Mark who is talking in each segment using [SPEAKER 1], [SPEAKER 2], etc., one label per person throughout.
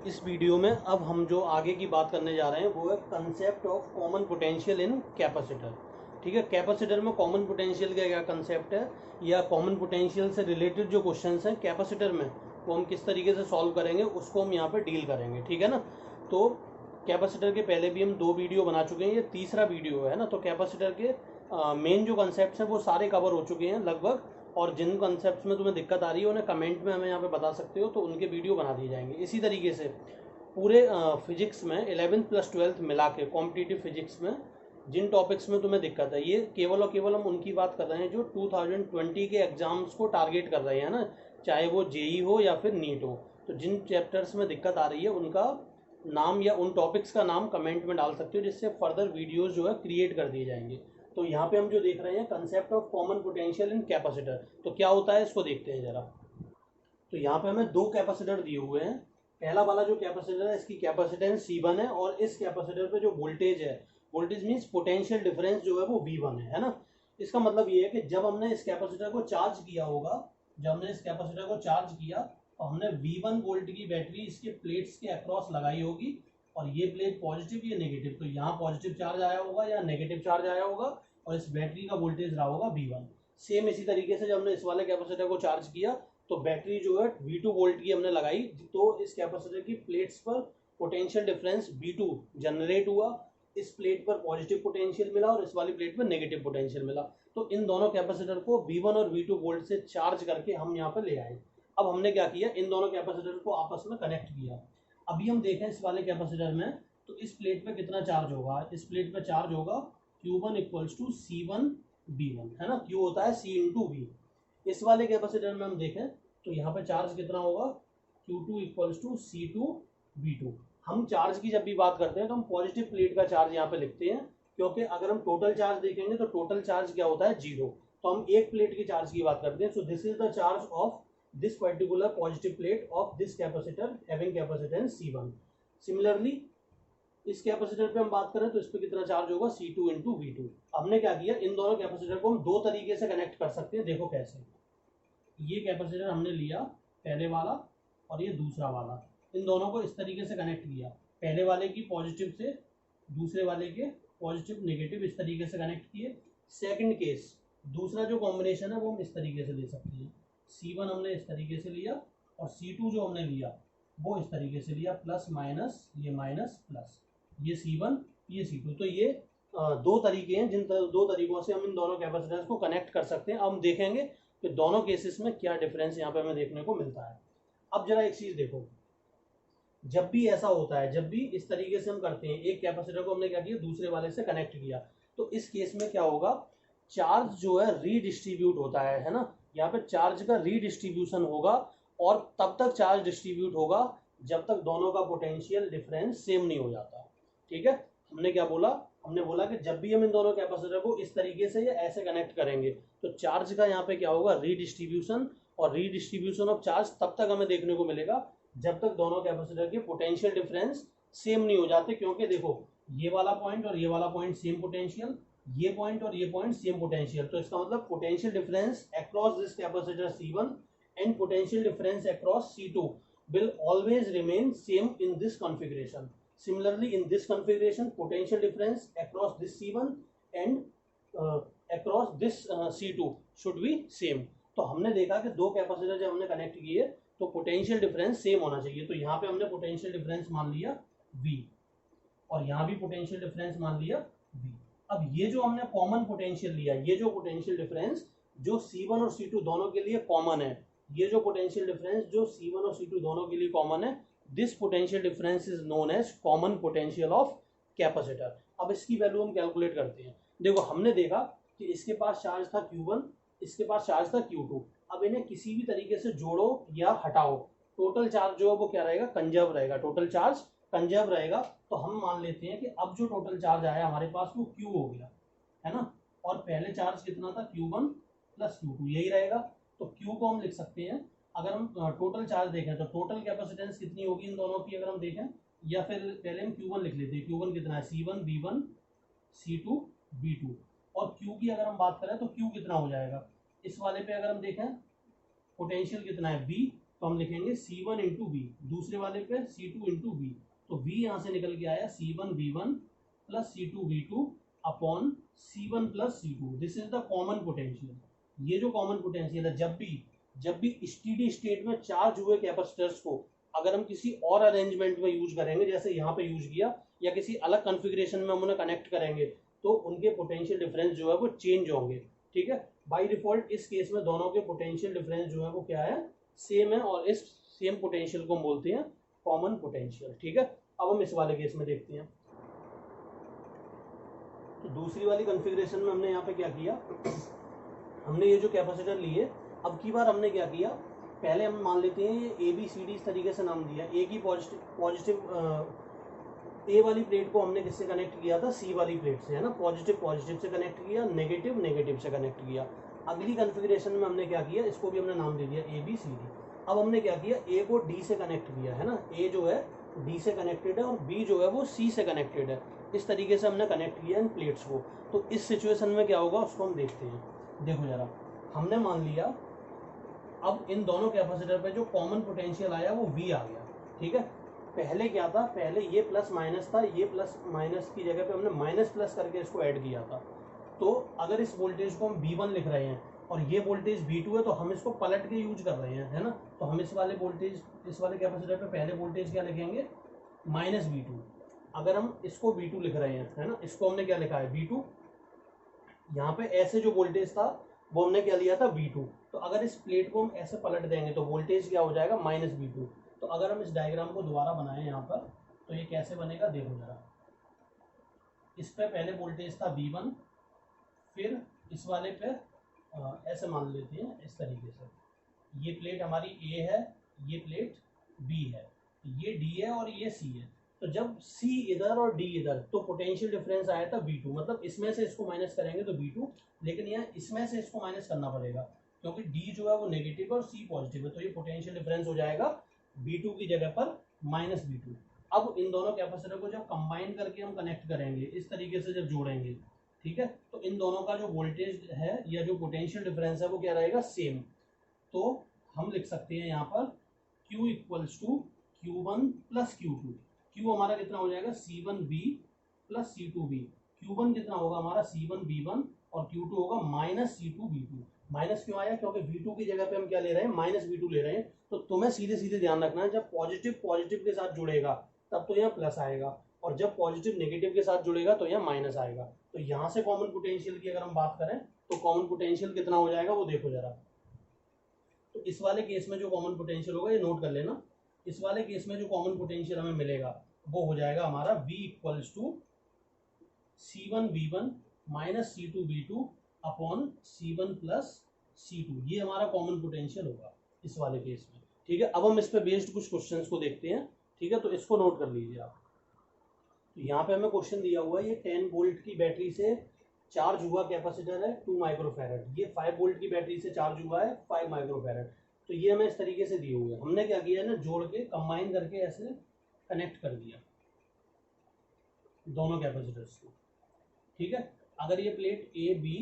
[SPEAKER 1] इस वीडियो में अब हम जो आगे की बात करने जा रहे हैं वो है concept of common potential in capacitor. ठीक है, कैपेसिटर में कॉमन पोटेंशियल का क्या कंसेप्ट है या कॉमन पोटेंशियल से रिलेटेड जो क्वेश्चंस हैं कैपेसिटर में वो हम किस तरीके से सॉल्व करेंगे उसको हम यहाँ पे डील करेंगे। ठीक है ना। तो कैपेसिटर के पहले भी हम 2 वीडियो बना चुके हैं, ये तीसरा वीडियो है ना। तो कैपेसिटर के मेन जो कंसेप्ट हैं वो सारे कवर हो चुके हैं लगभग, और जिन कॉन्सेप्ट्स में तुम्हें दिक्कत आ रही है उन्हें कमेंट में हमें यहाँ पे बता सकते हो, तो उनके वीडियो बना दिए जाएंगे। इसी तरीके से पूरे फिजिक्स में 11th प्लस 12th मिला के कॉम्पिटिटिव फिजिक्स में जिन टॉपिक्स में तुम्हें दिक्कत है, ये केवल और केवल हम उनकी बात कर रहे हैं जो 2020 के एग्जाम्स को टारगेट कर रहे हैं ना, चाहे वो जेई हो या फिर नीट हो। तो जिन चैप्टर्स में दिक्कत आ रही है उनका नाम या उन टॉपिक्स का नाम कमेंट में डाल सकते हो, जिससे फर्दर वीडियोज जो है क्रिएट कर दिए जाएंगे। तो यहाँ पे हम जो देख रहे हैं concept of common potential in capacitor, तो क्या होता है इसको देखते हैं जरा। तो यहाँ पे हमें 2 कैपेसिटर दिए हुए हैं। पहला वाला जो कैपेसिटर है इसकी कैपेसिटेंस C1 है, और इस कैपेसिटर पे जो वोल्टेज है, वोल्टेज मीन्स पोटेंशियल डिफरेंस जो है वो V1 है ना। इसका मतलब ये है कि जब हमने इस कैपेसिटर को चार्ज किया होगा, जब हमने इस कैपेसिटर को चार्ज किया तो हमने V1 वोल्ट की बैटरी इसके प्लेट्स के अक्रॉस लगाई होगी, और ये प्लेट पॉजिटिव ये नेगेटिव, तो यहाँ पॉजिटिव चार्ज आया होगा या नेगेटिव चार्ज आया होगा, और इस बैटरी का वोल्टेज रहा होगा V1। सेम इसी तरीके से जब हमने इस वाले कैपेसिटर को चार्ज किया तो बैटरी जो है V2 वोल्ट की हमने लगाई, तो इस कैपेसिटर की प्लेट्स पर पोटेंशियल डिफरेंस V2 जनरेट हुआ। इस प्लेट पर पॉजिटिव पोटेंशियल मिला और इस वाली प्लेट पर नेगेटिव पोटेंशियल मिला। तो इन दोनों कैपेसिटर को V1 और V2 वोल्ट से चार्ज करके हम यहाँ पर ले आए। अब हमने क्या किया, इन दोनों कैपेसिटर को आपस में कनेक्ट किया। अभी हम देखें इस वाले कैपेसिटर में, तो इस प्लेट पे कितना चार्ज होगा, इस प्लेट पे चार्ज होगा Q1 equals to C1 V1 है ना। Q होता है C इंटू V। इस वाले कैपेसिटर में हम देखें तो यहाँ पे चार्ज कितना होगा, Q2 equals to C2 V2। हम चार्ज की जब भी बात करते हैं तो हम पॉजिटिव प्लेट का चार्ज यहाँ पे लिखते हैं, क्योंकि अगर हम टोटल चार्ज देखेंगे तो टोटल चार्ज क्या होता है, 0। तो हम एक प्लेट की चार्ज की बात करते हैं। So this is the charge of this particular positive plate of this capacitor having capacitance C1। Similarly इस कैपेसिटर पे हम बात करें तो इस पे कितना चार्ज होगा, C2 इंटू V2। हमने क्या किया, इन दोनों कैपेसिटर को हम 2 तरीके से कनेक्ट कर सकते हैं। देखो कैसे, ये कैपेसिटर हमने लिया पहले वाला और ये दूसरा वाला, इन दोनों को इस तरीके से कनेक्ट किया। पहले वाले की पॉजिटिव से दूसरे वाले के पॉजिटिव नेगेटिव इस तरीके से कनेक्ट किए। सेकंड केस, दूसरा जो कॉम्बिनेशन है वो हम इस तरीके से ले सकते हैं। C1 हमने इस तरीके से लिया और C2 जो हमने लिया वो इस तरीके से लिया, प्लस माइनस, ये माइनस प्लस, ये C1 ये C2। तो ये 2 तरीके हैं जिन 2 तरीकों से हम इन दोनों कैपेसिटर्स को कनेक्ट कर सकते हैं। अब हम देखेंगे कि दोनों केसेस में क्या डिफरेंस यहाँ पे हमें देखने को मिलता है। अब जरा एक चीज देखो, जब भी ऐसा होता है, जब भी इस तरीके से हम करते हैं, एक कैपेसिटर को हमने क्या किया, दूसरे वाले से कनेक्ट किया, तो इस केस में क्या होगा, चार्ज जो है रीडिस्ट्रीब्यूट होता है ना। यहाँ पे चार्ज का रीडिस्ट्रीब्यूशन होगा, और तब तक चार्ज डिस्ट्रीब्यूट होगा जब तक दोनों का पोटेंशियल डिफरेंस सेम नहीं हो जाता। ठीक है, हमने क्या बोला, हमने बोला कि जब भी हम इन दोनों कैपेसिटर को इस तरीके से या ऐसे कनेक्ट करेंगे तो चार्ज का यहाँ पे क्या होगा, रीडिस्ट्रीब्यूशन। और रीडिस्ट्रीब्यूशन ऑफ चार्ज तब तक हमें देखने को मिलेगा जब तक दोनों कैपेसिटर के पोटेंशियल डिफरेंस सेम नहीं हो जाते। क्योंकि देखो, ये वाला पॉइंट और ये वाला पॉइंट सेम पोटेंशियल, ये पॉइंट और ये पॉइंट सेम पोटेंशियल, तो इसका मतलब potential difference across this capacitor C1 and potential difference across C2 will always remain same in this configuration. Similarly, in this configuration, potential difference across this C1 and across this C2 should be same. तो हमने देखा कि 2 capacitor जब हमने connect किए तो potential difference same होना चाहिए। तो यहाँ पे हमने पोटेंशियल डिफरेंस मान लिया V, और यहाँ भी पोटेंशियल डिफरेंस मान लिया V। अब ये जो हमने कॉमन पोटेंशियल लिया, ये जो पोटेंशियल डिफरेंस जो C1 और C2 दोनों के लिए कॉमन है, ये जो पोटेंशियल डिफरेंस जो C1 और C2 दोनों के लिए कॉमन है, this potential difference is known as common potential of capacitor. अब इसकी वैल्यू हम कैलकुलेट करते हैं। देखो, हमने देखा कि इसके पास चार्ज था Q1, इसके पास चार्ज था Q2। अब इन्हें किसी भी तरीके से जोड़ो या हटाओ, टोटल चार्ज जो है वो क्या रहेगा, कंजर्व रहेगा। टोटल चार्ज कंजर्व रहेगा, तो हम मान लेते हैं कि अब जो टोटल चार्ज आया हमारे पास वो Q हो गया है ना। और पहले चार्ज कितना था, Q1 प्लस Q2, यही रहेगा। तो Q को हम लिख सकते हैं, अगर हम टोटल चार्ज देखें तो टोटल कैपेसिटेंस कितनी होगी इन दोनों की, अगर हम देखें, या फिर पहले हम Q1 लिख लेते हैं। Q1 कितना है, C1 V1 C2 V2। और Q की अगर हम बात करें तो Q कितना हो जाएगा, इस वाले पे अगर हम देखें पोटेंशियल कितना है V, तो हम लिखेंगे C1 इंटू वी, दूसरे वाले पे C2 इंटू वी, तो V यहाँ से निकल के आया C1V1 plus C2V2 upon C1 plus C2। This is the common potential. ये जो कॉमन पोटेंशियल है, जब भी स्टेडी स्टेट में चार्ज हुए कैपेसिटर्स को अगर हम किसी और अरेंजमेंट में यूज करेंगे, जैसे यहाँ पे यूज किया, या किसी अलग कॉन्फ़िगरेशन में हम उन्हें कनेक्ट करेंगे, तो उनके पोटेंशियल डिफरेंस जो है वो चेंज होंगे। ठीक है, बाय डिफॉल्ट इस केस में दोनों के पोटेंशियल डिफरेंस जो है वो क्या है, सेम है, और इस सेम पोटेंशियल को हम बोलते हैं कॉमन पोटेंशियल। ठीक है, अब हम इस वाले केस में देखते हैं। तो दूसरी वाली कॉन्फ़िगरेशन में हमने यहाँ पे क्या किया, हमने ये जो कैपेसिटर लिए, अब की बार हमने क्या किया, पहले हम मान लेते हैं ये ABCD इस तरीके से नाम दिया। ए की पॉजिटिव ए वाली प्लेट को हमने किससे कनेक्ट किया था, सी वाली प्लेट से, है ना, पॉजिटिव से कनेक्ट किया, नेगेटिव से कनेक्ट किया। अगली कॉन्फ़िगरेशन में हमने क्या किया, इसको भी हमने नाम दे दिया ABCD। अब हमने क्या किया, ए को डी से कनेक्ट किया, है ना, ए जो है डी से कनेक्टेड है और बी जो है वो सी से कनेक्टेड है। इस तरीके से हमने कनेक्ट किया इन प्लेट्स को। तो इस सिचुएशन में क्या होगा उसको हम देखते हैं। देखो जरा, हमने मान लिया अब इन दोनों कैपेसिटर पे जो कॉमन पोटेंशियल आया वो V आ गया। ठीक है, पहले क्या था, पहले ये प्लस माइनस था, ये प्लस माइनस की जगह पे हमने माइनस प्लस करके इसको ऐड किया था। तो अगर इस वोल्टेज को हम V1 लिख रहे हैं और ये वोल्टेज V2 है, तो हम इसको पलट के यूज कर रहे हैं, है ना। तो हम इस वाले वोल्टेज, इस वाले कैपेसिटर पे पहले वोल्टेज क्या लिखेंगे, माइनस V2। अगर हम इसको V2 लिख रहे हैं, है ना, इसको हमने क्या लिखा है, V2। यहाँ पे ऐसे जो वोल्टेज था वो हमने क्या लिया था, V2। तो अगर इस प्लेट को हम ऐसे पलट देंगे तो वोल्टेज क्या हो जाएगा, माइनस V2। तो अगर हम इस डायग्राम को दोबारा बनाएं यहाँ पर, तो ये कैसे बनेगा, देखो जरा। इस पे पहले वोल्टेज था V1, फिर इस वाले पे ऐसे मान लेते हैं इस तरीके से, ये प्लेट हमारी A है, ये प्लेट B है, ये D है और ये C है। तो जब C इधर और D इधर, तो पोटेंशियल डिफरेंस आया था V2, मतलब इसमें से इसको माइनस करेंगे तो V2, लेकिन यहाँ इसमें से इसको माइनस करना पड़ेगा क्योंकि D जो है वो नेगेटिव और C पॉजिटिव है, तो ये पोटेंशियल डिफरेंस हो जाएगा V2 की जगह पर माइनस V2। अब इन दोनों कैपेसिटर को जब कंबाइन करके हम कनेक्ट करेंगे, इस तरीके से जब जोड़ेंगे, ठीक है, तो इन दोनों का जो वोल्टेज है या जो पोटेंशियल डिफरेंस है वो क्या रहेगा, सेम। तो हम लिख सकते हैं यहाँ पर Q equals to Q1 plus Q2। Q हमारा कितना हो जाएगा, C1V प्लस C2V। Q1 कितना होगा हमारा, C1V1, और Q2 होगा माइनस C2V2। माइनस क्यों आया, क्योंकि V2 की जगह पे हम क्या ले रहे हैं, माइनस V2 ले रहे हैं। तो तुम्हें सीधे सीधे ध्यान रखना है, जब पॉजिटिव पॉजिटिव के साथ जुड़ेगा तब तो यहाँ प्लस आएगा, और जब पॉजिटिव नेगेटिव के साथ जुड़ेगा तो यहाँ माइनस आएगा। तो यहाँ से कॉमन पोटेंशियल की अगर हम बात करें तो कॉमन पोटेंशियल कितना हो जाएगा वो देखो जरा। तो इस वाले केस में जो कॉमन पोटेंशियल होगा, ये नोट कर लेना, इस वाले केस में जो कॉमन पोटेंशियल हमें मिलेगा वो हो जाएगा हमारा V equals to C1V1 minus C2V2 upon C1 plus C2। ये हमारा कॉमन पोटेंशियल होगा इस वाले केस में। ठीक है, अब हम इस पे बेस्ड कुछ क्वेश्चंस को देखते हैं। ठीक है, तो इसको नोट कर लीजिए आप। तो यहाँ पे हमें क्वेश्चन दिया हुआ है, ये 10 वोल्ट की बैटरी से चार्ज हुआ कैपेसिटर है 2 माइक्रोफैरड, ये 5 वोल्ट की बैटरी से चार्ज हुआ है 5 माइक्रोफैरड। तो ये हमें इस तरीके से दिए हुए हैं, हमने क्या किया है ना, जोड़ के कंबाइन करके ऐसे कनेक्ट कर दिया दोनों कैपेसिटर्स को। ठीक है, अगर ये प्लेट A, B,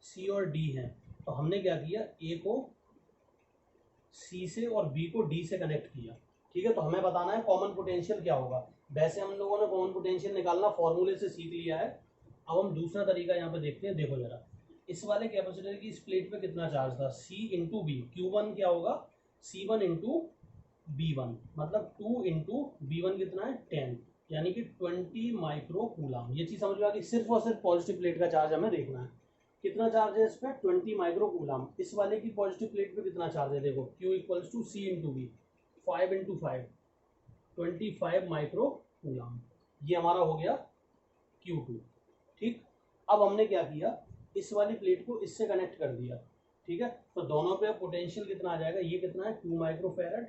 [SPEAKER 1] C और D है, तो हमने क्या किया, A को C से और B को D से कनेक्ट किया। ठीक है, तो हमें बताना है कॉमन पोटेंशियल क्या होगा। वैसे हम लोगों ने कॉमन पोटेंशियल निकालना फॉर्मूले से सीख लिया है। अब हम दूसरा तरीका यहाँ पे देखते हैं। देखो जरा, इस वाले कैपेसिटर की इस प्लेट पे कितना चार्ज था, C इंटू बी। Q1 क्या होगा, C1 इंटू B1, मतलब 2 इंटू B1 कितना है 10, यानी कि 20 माइक्रो कूलम। ये चीज़ समझ में आ गई। सिर्फ और सिर्फ पॉजिटिव प्लेट का चार्ज हमें देखना है, कितना चार्ज है इस पर, 20 माइक्रो कूलम। इस वाले की पॉजिटिव प्लेट पे कितना चार्ज है, देखो Q equals to C into B, 5 into 5, 25 micro coulomb. ये हमारा हो गया Q2। ठीक, अब हमने क्या किया, इस वाली प्लेट को इससे कनेक्ट कर दिया। ठीक है, तो दोनों पे पोटेंशियल कितना आ जाएगा, ये कितना है 2 माइक्रोफैरड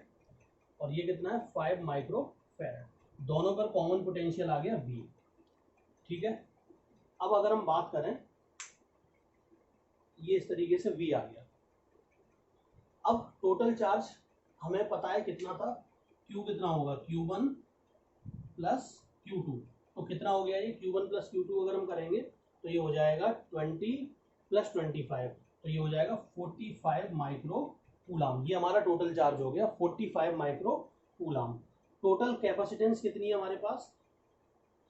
[SPEAKER 1] और ये कितना है 5 माइक्रोफैरड। दोनों पर कॉमन पोटेंशियल आ गया V। ठीक है, अब अगर हम बात करें, ये इस तरीके से V आ गया। अब टोटल चार्ज हमें पता है कितना था, Q कितना होगा, Q1 प्लस Q2। तो कितना हो गया ये, Q1 प्लस Q2 अगर हम करेंगे तो ये हो जाएगा 20 प्लस 25, तो ये हो जाएगा 45 माइक्रो कूलाम। ये हमारा टोटल चार्ज हो गया 45 माइक्रो कूलाम। टोटल कैपेसिटेंस कितनी है हमारे पास,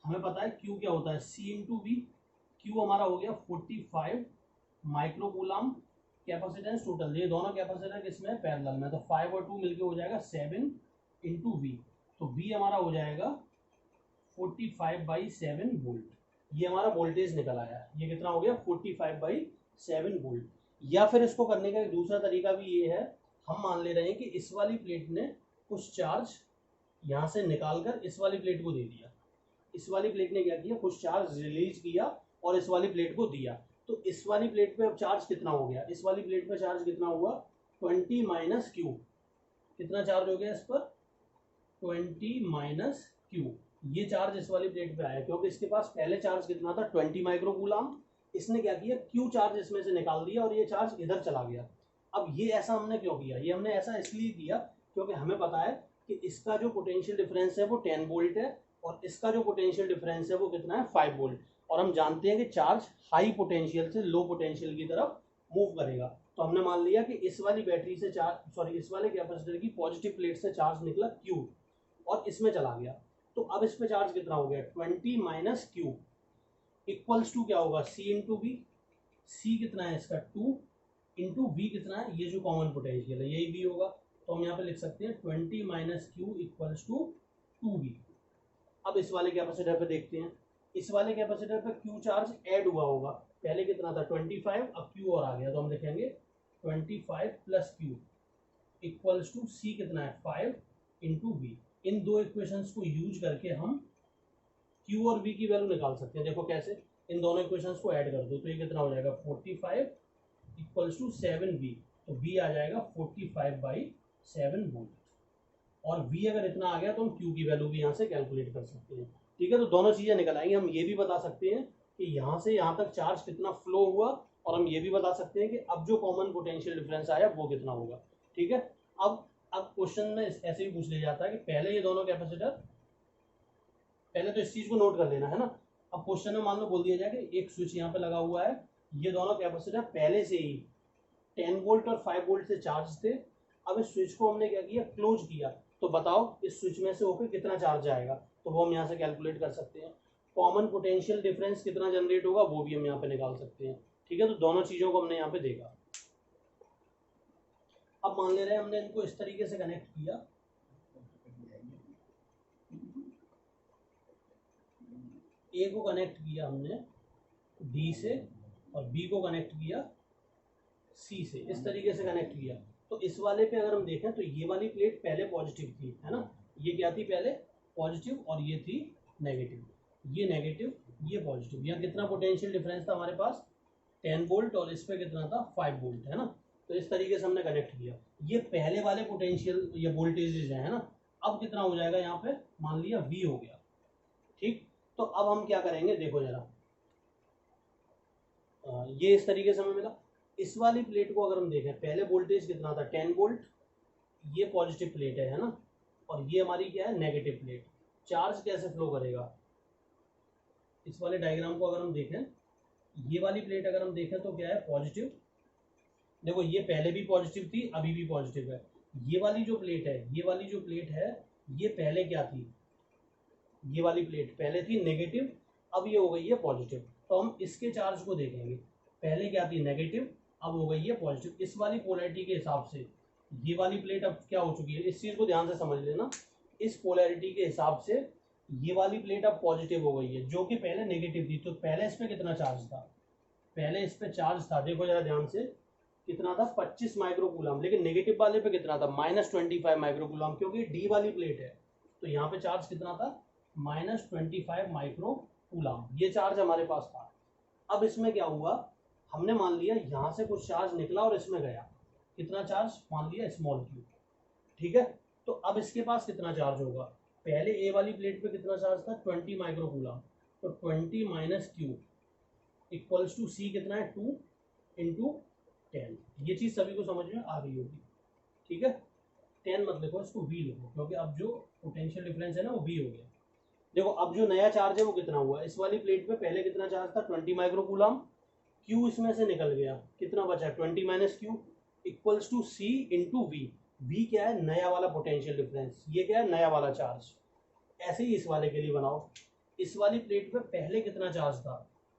[SPEAKER 1] हमें पता है Q क्या होता है, C इंटू वी। Q हमारा हो गया 45 माइक्रो कूलाम। कैपेसिटेंस टोटल, ये दोनों कैपेसिटर किसमें पैरेलल में, तो 5 और 2 मिलके हो जाएगा 7 इंटू वी। तो V हमारा हो जाएगा 45/7 वोल्ट। ये हमारा वोल्टेज निकल आया, ये कितना हो गया 45/7 वोल्ट। या फिर इसको करने का एक दूसरा तरीका भी ये है, हम मान ले रहे हैं कि इस वाली प्लेट ने कुछ चार्ज यहाँ से निकाल कर इस वाली प्लेट को दे दिया। इस वाली प्लेट ने क्या किया, कुछ चार्ज रिलीज किया और इस वाली प्लेट को दिया। तो इस वाली प्लेट पे अब चार्ज कितना हो गया, इस वाली प्लेट पे चार्ज कितना हुआ 20 माइनस क्यू। कितना चार्ज हो गया इस पर 20 माइनस क्यू। ये चार्ज इस वाली प्लेट पे आया क्योंकि इसके पास पहले चार्ज कितना था 20 माइक्रो कूलाम। इसने क्या किया, क्यू चार्ज इसमें से निकाल दिया और ये चार्ज इधर चला गया। अब ये ऐसा हमने क्यों किया, ये हमने ऐसा इसलिए किया क्योंकि हमें पता है कि इसका जो पोटेंशियल डिफरेंस है वो 10 वोल्ट है और इसका जो पोटेंशियल डिफरेंस है वो कितना है 5 वोल्ट। और हम जानते हैं कि चार्ज हाई पोटेंशियल से लो पोटेंशियल की तरफ मूव करेगा। तो हमने मान लिया कि इस वाली बैटरी से चार्ज, सॉरी इस वाले कैपेसिटर की पॉजिटिव प्लेट से चार्ज निकला Q और इसमें चला गया। तो अब इस पे चार्ज कितना हो गया 20 माइनस क्यू इक्वल्स टू क्या होगा C इंटू वी। C कितना है इसका 2 इंटू वी कितना है, ये जो कॉमन पोटेंशियल है यही V होगा। तो हम यहाँ पे लिख सकते हैं 20 minus Q equals to 2V। अब इस वाले कैपेसिटर पे देखते हैं, इस वाले कैपेसिटर पे Q चार्ज ऐड हुआ होगा, पहले कितना था 25, अब Q और आ गया तो हम लिखेंगे 25 plus Q equals to C कितना है 5 इंटू वी। इन दो इक्वेशंस को यूज करके हम Q और V की वैल्यू निकाल सकते हैं। देखो कैसे, इन दोनों इक्वेशंस को ऐड कर दो तो ये कितना हो जाएगा 45 इक्वल्स टू 7V। तो V आ जाएगा 45/7 वोल्ट। और V अगर इतना आ गया तो हम Q की वैल्यू भी यहाँ से कैलकुलेट कर सकते हैं। ठीक है, तो दोनों चीज़ें निकल आएंगी। हम ये भी बता सकते हैं कि यहाँ से यहाँ तक चार्ज कितना फ्लो हुआ और हम ये भी बता सकते हैं कि अब जो कॉमन पोटेंशियल डिफरेंस आया वो कितना होगा। ठीक है, अब क्वेश्चन में ऐसे भी पूछ लिया जाता है कि पहले ये दोनों कैपेसिटर, पहले तो इस चीज़ को नोट कर लेना है ना। अब क्वेश्चन में मान लो बोल दिया जाए कि एक स्विच यहाँ पे लगा हुआ है, ये दोनों कैपेसिटर पहले से ही 10 वोल्ट और 5 वोल्ट से चार्ज थे। अब इस स्विच को हमने क्या किया, क्लोज किया। तो बताओ इस स्विच में से होकर कितना चार्ज आएगा, तो वो हम यहाँ से कैलकुलेट कर सकते हैं। कॉमन पोटेंशियल डिफरेंस कितना जनरेट होगा वो भी हम यहाँ पे निकाल सकते हैं। ठीक है, तो दोनों चीज़ों को हमने यहाँ पे देखा। अब मान ले रहे हैं हमने इनको इस तरीके से कनेक्ट किया, ए को कनेक्ट किया हमने डी से और बी को कनेक्ट किया सी से, इस तरीके से कनेक्ट किया। तो इस वाले पे अगर हम देखें तो ये वाली प्लेट पहले पॉजिटिव थी, है ना, ये क्या थी पहले पॉजिटिव और ये थी नेगेटिव, ये नेगेटिव ये पॉजिटिव। यहाँ कितना पोटेंशियल डिफरेंस था हमारे पास 10 वोल्ट और इस पे कितना था 5 वोल्ट, है ना। तो इस तरीके से हमने कनेक्ट किया। ये पहले वाले पोटेंशियल ये वोल्टेजेस है ना। अब कितना हो जाएगा यहाँ पे, मान लिया V हो गया। ठीक, तो अब हम क्या करेंगे देखो जरा, ये इस तरीके से हमें मिला। इस वाली प्लेट को अगर हम देखें, पहले वोल्टेज कितना था 10 वोल्ट, ये पॉजिटिव प्लेट है ना, और ये हमारी क्या है नेगेटिव प्लेट। चार्ज कैसे फ्लो करेगा, इस वाले डायग्राम को अगर हम देखें, ये वाली प्लेट अगर हम देखें तो क्या है पॉजिटिव। देखो ये पहले भी पॉजिटिव थी, अभी भी पॉजिटिव है। ये वाली जो प्लेट है, ये वाली जो प्लेट है, ये पहले क्या थी, ये वाली प्लेट पहले थी नेगेटिव, अब ये हो गई है पॉजिटिव। तो हम इसके चार्ज को देखेंगे, पहले क्या थी नेगेटिव, अब हो गई है पॉजिटिव। इस वाली पोलैरिटी के हिसाब से ये वाली प्लेट अब क्या हो चुकी है, इस चीज़ को ध्यान से समझ लेना। इस पोलैरिटी के हिसाब से ये वाली प्लेट अब पॉजिटिव हो गई है, जो कि पहले नेगेटिव थी। तो पहले इस पर कितना चार्ज था, पहले इस पर चार्ज था, देखो जरा ध्यान से, कितना था 25 माइक्रोकूलम, लेकिन नेगेटिव वाले पे कितना था -25 माइक्रोकूलम, क्योंकि डी वाली प्लेट है। तो यहाँ पे चार्ज कितना था -25 माइक्रोकूलम, ये चार्ज हमारे पास था। अब इसमें क्या हुआ, हमने मान लिया यहाँ से कुछ चार्ज निकला और इसमें गया, कितना चार्ज मान लिया स्मॉल क्यू। ठीक है, तो अब इसके पास कितना चार्ज होगा, पहले ए वाली प्लेट पे कितना चार्ज था 20 माइक्रोकूलम, तो 20 माइनस क्यू इक्वल्स टू सी कितना है 2 इंटू 10। ये चीज़ सभी को समझ में आ रही होगी। ठीक है, 10 मत लिखो, इसको V लिखो, क्योंकि अब जो पोटेंशियल डिफरेंस है ना वो V हो गया। देखो अब जो नया चार्ज है वो कितना हुआ, इस वाली प्लेट पे पहले कितना चार्ज था 20 माइक्रोकूलम, Q इसमें से निकल गया, कितना बचा 20 minus Q, equals to C into V. V क्या है, नया वाला पोटेंशियल डिफरेंस, ये क्या है, नया वाला चार्ज। ऐसे ही इस वाले के लिए बनाओ। इस वाली प्लेट पे पहले कितना चार्ज था,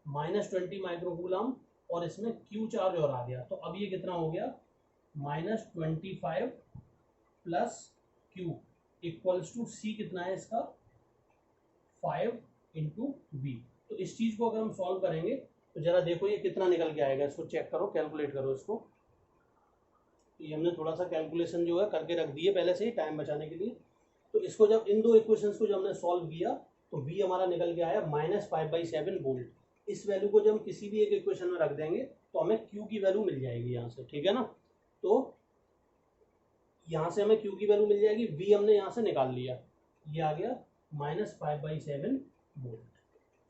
[SPEAKER 1] -20 माइक्रोकूलम, और इसमें क्यू चार्ज और आ गया, तो अब ये कितना हो गया, -25 प्लस क्यू इक्वल्स टू सी कितना है इसका, 5 इंटू वी। तो इस चीज को अगर हम सॉल्व करेंगे तो जरा देखो ये कितना निकल के आएगा, इसको चेक करो, कैलकुलेट करो इसको। ये हमने थोड़ा सा कैलकुलेशन जो है करके रख दी है पहले से ही टाइम बचाने के लिए। तो इसको जब इन दो इक्वेशंस को जब हमने सॉल्व किया तो v हमारा निकल के आया -5/7 वोल्ट। इस वैल्यू को जब हम किसी भी एक इक्वेशन में रख देंगे तो हमें q की वैल्यू मिल जाएगी यहाँ से, ठीक है ना। तो यहाँ से हमें q की वैल्यू मिल जाएगी, v हमने यहाँ से निकाल लिया, ये आ गया -5/7 वोल्ट,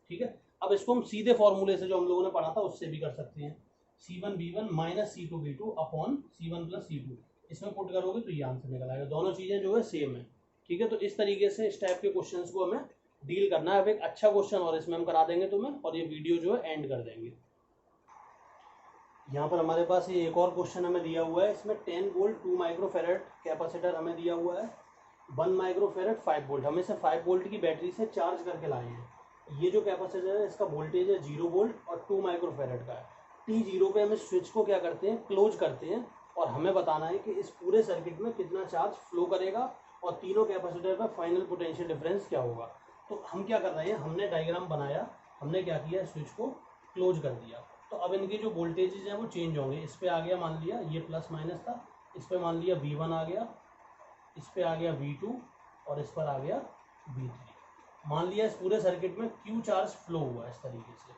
[SPEAKER 1] ठीक है। अब इसको हम सीधे फॉर्मूले से जो हम लोगों ने पढ़ा था उससे भी कर सकते हैं, C1V1 - C2V2 upon C1 + C2, इसमें पुट करोगे तो ये आंसर निकल आएगा। दोनों चीज़ें जो है सेम है, ठीक है। तो इस तरीके से इस टाइप के क्वेश्चंस को हमें डील करना है। अब एक अच्छा क्वेश्चन और इसमें हम करा देंगे तुम्हें, और ये वीडियो जो है एंड कर देंगे। यहाँ पर हमारे पास ये एक और क्वेश्चन हमें दिया हुआ है, इसमें 10 वोल्ट 2 माइक्रोफेरेड कैपेसिटर हमें दिया हुआ है, 1 माइक्रोफेरेड 5 वोल्ट, हमें इसे 5 वोल्ट की बैटरी से चार्ज करके लाए हैं। ये जो कैपेसिटर है इसका वोल्टेज है 0 वोल्ट और 2 माइक्रोफेरेड का है। T0 पे हमें स्विच को क्या करते हैं, क्लोज करते हैं, और हमें बताना है कि इस पूरे सर्किट में कितना चार्ज फ्लो करेगा और तीनों कैपेसिटर का फाइनल पोटेंशियल डिफरेंस क्या होगा। तो हम क्या कर रहे हैं, हमने डायग्राम बनाया, हमने क्या किया, स्विच को क्लोज कर दिया। तो अब इनके जो वोल्टेजेस हैं वो चेंज होंगे। इस पे आ गया, मान लिया ये प्लस माइनस था, इस पे मान लिया V1 आ गया, इस पे आ गया V2 और इस पर आ गया V3। मान लिया इस पूरे सर्किट में Q चार्ज फ्लो हुआ इस तरीके से,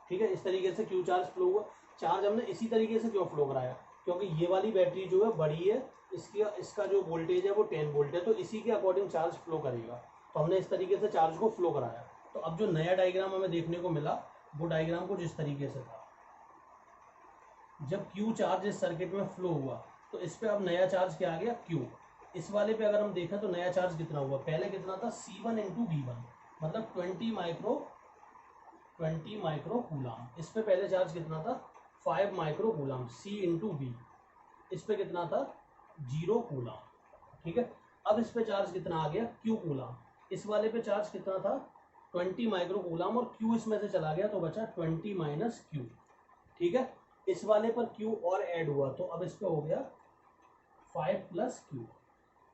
[SPEAKER 1] ठीक है। इस तरीके से Q चार्ज फ्लो हुआ। चार्ज हमने इसी तरीके से क्यों फ्लो कराया, क्योंकि ये वाली बैटरी जो है बड़ी है, इसका जो वोल्टेज है वो 10 वोल्ट है, तो इसी के अकॉर्डिंग चार्ज फ्लो करेगा। तो हमने इस तरीके से चार्ज को फ्लो कराया। तो अब जो नया डायग्राम हमें देखने को मिला वो डायग्राम कुछ इस तरीके से था। जब Q चार्ज इस सर्किट में फ्लो हुआ तो इस पे अब नया चार्ज क्या आ गया, Q। इस वाले पे अगर हम देखें तो नया चार्ज कितना हुआ, पहले कितना था, C1 इंटू V1, मतलब 20 माइक्रो कूलाम। इस पे पहले चार्ज कितना था, 5 micro coulomb, C into V। इस पे कितना था, 0 कूलाम, ठीक है। अब इस पे चार्ज कितना आ गया, Q कूलाम। इस वाले पे चार्ज कितना था, 20 माइक्रो कूलाम, और Q इसमें से चला गया तो बचा 20 माइनस Q, ठीक है। इस वाले पर Q और ऐड हुआ तो अब इस पे हो गया 5 plus Q।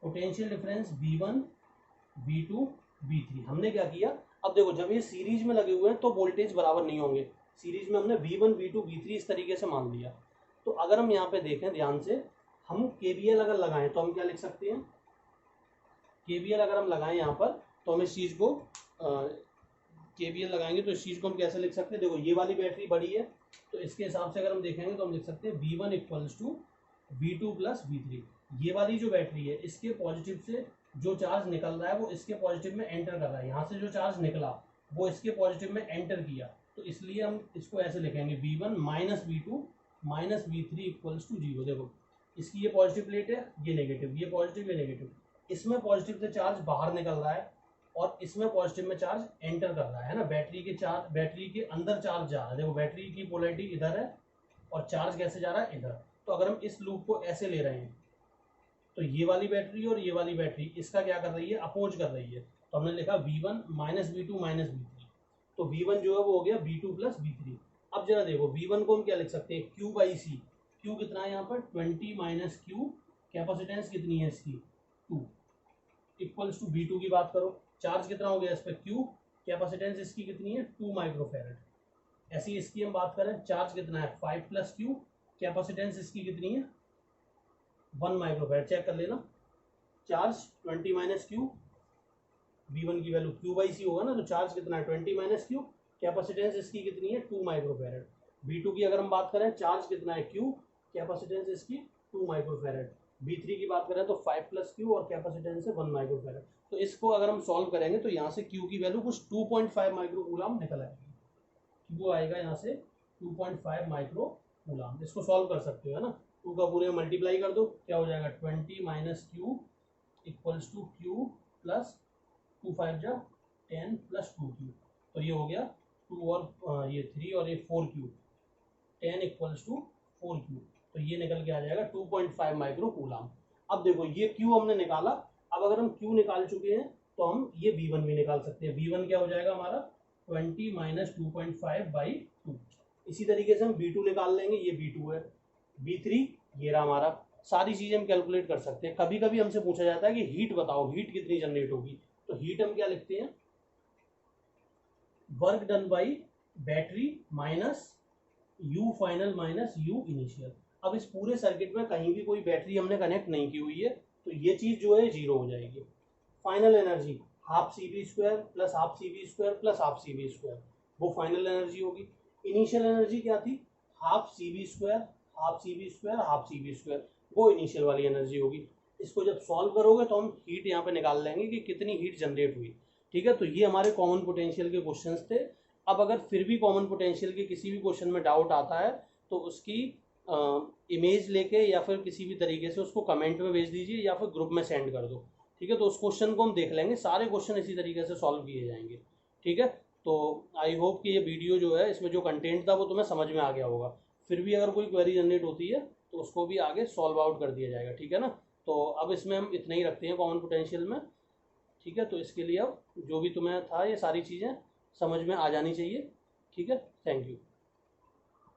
[SPEAKER 1] Potential difference V1 V2 V3। हमने क्या किया, अब देखो जब ये सीरीज में लगे हुए हैं तो वोल्टेज बराबर नहीं होंगे, सीरीज में हमने V1 V2 V3 इस तरीके से मान लिया। तो अगर हम यहाँ पे देखें ध्यान से, हम KVL अगर लगाएं तो हम क्या लिख सकते हैं, KVL अगर हम लगाएं यहाँ पर तो हम इस चीज़ को KVL लगाएंगे तो इस चीज़ को हम कैसे लिख सकते हैं, देखो ये वाली बैटरी बड़ी है तो इसके हिसाब से अगर हम देखेंगे तो हम लिख सकते हैं V1 equals to V2 plus V3। ये वाली जो बैटरी है इसके पॉजिटिव से जो चार्ज निकल रहा है वो इसके पॉजिटिव में एंटर कर रहा है, यहाँ से जो चार्ज निकला वो इसके पॉजिटिव में एंटर किया, तो इसलिए हम इसको ऐसे लिखेंगे V1 minus V2 minus V3 equals to 0। देखो इसकी ये पॉजिटिव प्लेट है, ये नेगेटिव, ये पॉजिटिव, ये नेगेटिव, इसमें पॉजिटिव से चार्ज बाहर निकल रहा है और इसमें पॉजिटिव में चार्ज एंटर कर रहा है ना। बैटरी के अंदर चार्ज जा रहा है, देखो बैटरी की पोलैरिटी इधर है और चार्ज कैसे जा रहा है, इधर। तो अगर हम इस लूप को ऐसे ले रहे हैं तो ये वाली बैटरी और ये वाली बैटरी इसका क्या कर रही है, अपोज कर रही है। तो हमने लिखा V1 minus V2 minus V3, तो V1 जो है वो हो गया V2 प्लस V3। अब जरा देखो V1 को हम क्या लिख सकते हैं, Q बाई सी। Q कितना है यहाँ पर, 20 माइनस Q, कैपेसिटेंस कितनी है इसकी, 2, इक्वल्स टू V2 की बात करो, चार्ज कितना हो गया इस पर Q, कैपेसिटेंस इसकी कितनी है 2 माइक्रोफेरेड। ऐसी इसकी हम बात करें, चार्ज कितना है 5 प्लस Q, कैपेसिटेंस इसकी कितनी है 1 माइक्रोफेरेड। चेक कर लेना, चार्ज 20 माइनस Q, V1 की वैल्यू Q बाई सी होगा ना, तो चार्ज कितना है 20 माइनस Q, कैपेसिटेंस इसकी कितनी है 2 माइक्रोफेरेड। V2 की अगर हम बात करें, चार्ज कितना है Q, कैपेसिटेंस इसकी 2 माइक्रोफेरेड। V3 की बात करें तो 5 प्लस Q और कैपेसिटेंस है 1 माइक्रोफेरेड। तो इसको अगर हम सॉल्व करेंगे तो यहाँ से Q की वैल्यू कुछ 2.5 माइक्रोकूलम निकल आएगी, Q आएगा यहाँ से 2.5 माइक्रोकूलम। इसको सॉल्व कर सकते हो है ना, 2 का पूरे मल्टीप्लाई कर दो, क्या हो जाएगा 20 minus Q equals to Q plus 2 5 जा 10 प्लस 2Q। तो ये हो गया 2 और ये 3 और ये 4Q, 10 इक्वल्स टू 4Q। तो ये निकल के आ जाएगा 2.5 माइक्रो कूलम। अब देखो ये Q हमने निकाला, अब अगर हम Q निकाल चुके हैं तो हम ये V1 भी निकाल सकते हैं। V1 क्या हो जाएगा हमारा 20 माइनस 2.5/2। इसी तरीके से हम V2 निकाल लेंगे, ये V2 है। V3 ये रहा हमारा। सारी चीजें हम कैलकुलेट कर सकते हैं। कभी कभी हमसे पूछा जाता है कि हीट बताओ, हीट कितनी जनरेट होगी, तो हीट हम क्या लिखते हैं, work done by battery minus you final minus you initial. अब इस पूरे सर्किट में कहीं भी कोई बैटरी हमने कनेक्ट नहीं की हुई है, तो ये चीज जो है जीरो हो जाएगी। Final energy half C B square plus half C B square plus half C B square, वो फाइनल एनर्जी होगी। इनिशियल एनर्जी क्या थी, half C B square half C B square half C B square, वो initial वाली energy होगी। इसको जब solve करोगे तो हम हीट यहाँ पे निकाल लेंगे कि कितनी हीट जनरेट हुई। ठीक है, तो ये हमारे कॉमन पोटेंशियल के क्वेश्चंस थे। अब अगर फिर भी कॉमन पोटेंशियल के किसी भी क्वेश्चन में डाउट आता है तो उसकी इमेज लेके या फिर किसी भी तरीके से उसको कमेंट में भेज दीजिए या फिर ग्रुप में सेंड कर दो। ठीक है, तो उस क्वेश्चन को हम देख लेंगे, सारे क्वेश्चन इसी तरीके से सॉल्व किए जाएंगे। ठीक है, तो आई होप कि ये वीडियो जो है इसमें जो कंटेंट था वो तुम्हें समझ में आ गया होगा। फिर भी अगर कोई क्वेरी जनरेट होती है तो उसको भी आगे सॉल्व आउट कर दिया जाएगा। ठीक है ना, तो अब इसमें हम इतना ही रखते हैं कॉमन पोटेंशियल में। ठीक है, तो इसके लिए अब जो भी तुम्हें था ये सारी चीज़ें समझ में आ जानी चाहिए। ठीक है, थैंक यू।